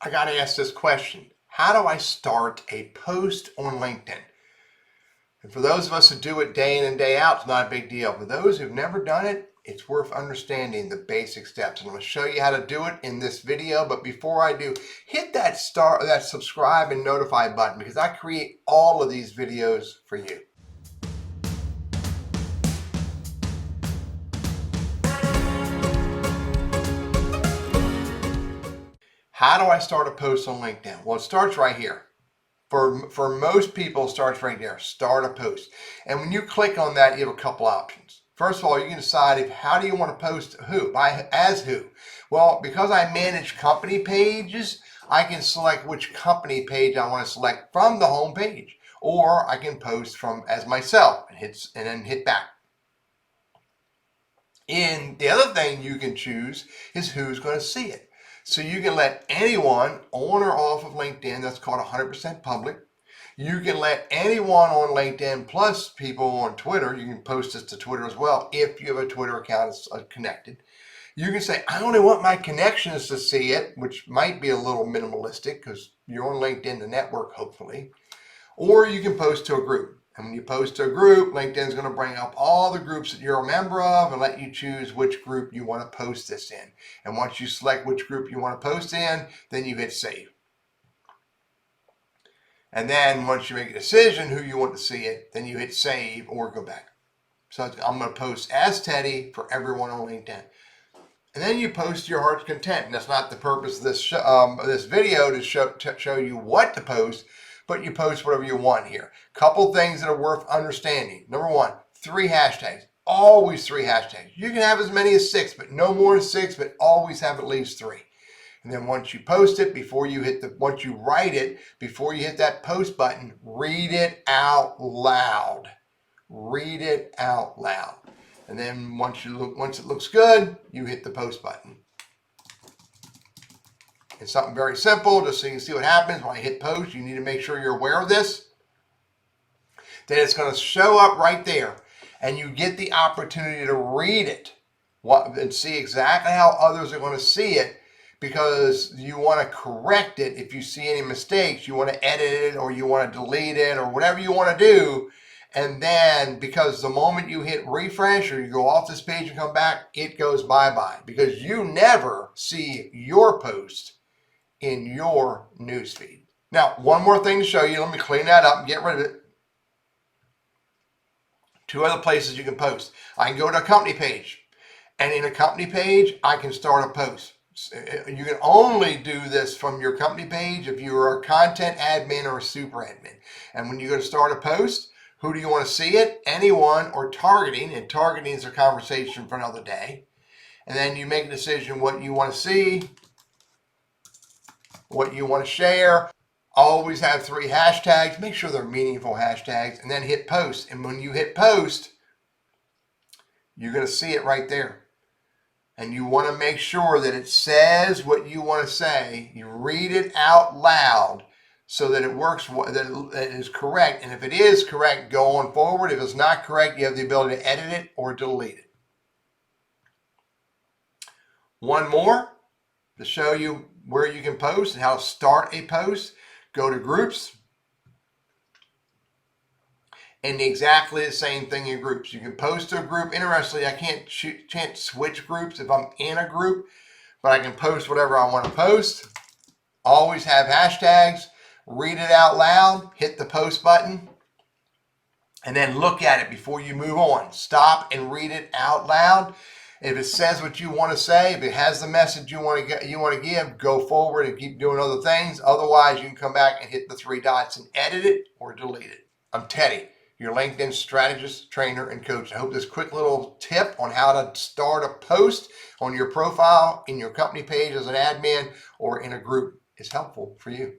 I got to ask this question. How do I start a post on LinkedIn? And for those of us who do it day in and day out, it's not a big deal. For those who've never done it, it's worth understanding the basic steps. And I'm going to show you how to do it in this video. But before I do, hit that subscribe and notify button, because I create all of these videos for you. How do I start a post on LinkedIn? Well, it starts right here. For most people, it starts right there. Start a post. And when you click on that, you have a couple options. First of all, you can decide how do you want to post who, as who. Well, because I manage company pages, I can select which company page I want to select from the home page. Or I can post as myself and then hit back. And the other thing you can choose is who's going to see it. So you can let anyone on or off of LinkedIn, that's called 100% public. You can let anyone on LinkedIn plus people on Twitter, you can post this to Twitter as well if you have a Twitter account that's connected. You can say, I only want my connections to see it, which might be a little minimalistic because you're on LinkedIn to network, hopefully. Or you can post to a group. And when you post to a group, LinkedIn's going to bring up all the groups that you're a member of and let you choose which group you want to post this in. And once you select which group you want to post in, then you hit save. And then once you make a decision who you want to see it, then you hit save or go back. So I'm going to post as Teddy for everyone on LinkedIn. And then you post your heart's content. And that's not the purpose of this video to show you what to post, but you post whatever you want here. Couple things that are worth understanding. Number one, 3 hashtags. Always 3 hashtags. You can have as many as 6, but no more than 6, but always have at least 3. And then once you post it, once you write it, before you hit that post button, read it out loud. Read it out loud. And then once it looks good, you hit the post button. It's something very simple, just so you can see what happens when I hit post. You need to make sure you're aware of this. Then it's going to show up right there, and you get the opportunity to read it and see exactly how others are going to see it, because you want to correct it. If you see any mistakes, you want to edit it or you want to delete it or whatever you want to do. And then because the moment you hit refresh or you go off this page and come back, it goes bye-bye, because you never see your post in your newsfeed. Now, one more thing to show you. Let me clean that up and get rid of it. 2 other places you can post. I can go to a company page, and in a company page, I can start a post. You can only do this from your company page if you are a content admin or a super admin. And when you go to start a post, who do you want to see it? Anyone or targeting, and targeting is a conversation for another day. And then you make a decision what you want to see, what you want to share. Always have 3 hashtags. Make sure they're meaningful hashtags, and then hit post. And when you hit post, you're going to see it right there. And you want to make sure that it says what you want to say. You read it out loud so that it works, that it is correct. And if it is correct, go on forward. If it's not correct, you have the ability to edit it or delete it. One more to show you where you can post and how to start a post. Go to groups, and exactly the same thing in groups. You can post to a group. Interestingly, I can't switch groups if I'm in a group, but I can post whatever I want to post. Always have hashtags. Read it out loud. Hit the post button, and then look at it before you move on. Stop and read it out loud. If it says what you want to say, if it has the message you want to give, go forward and keep doing other things. Otherwise, you can come back and hit the 3 dots and edit it or delete it. I'm Teddy, your LinkedIn strategist, trainer, and coach. I hope this quick little tip on how to start a post on your profile, in your company page as an admin, or in a group is helpful for you.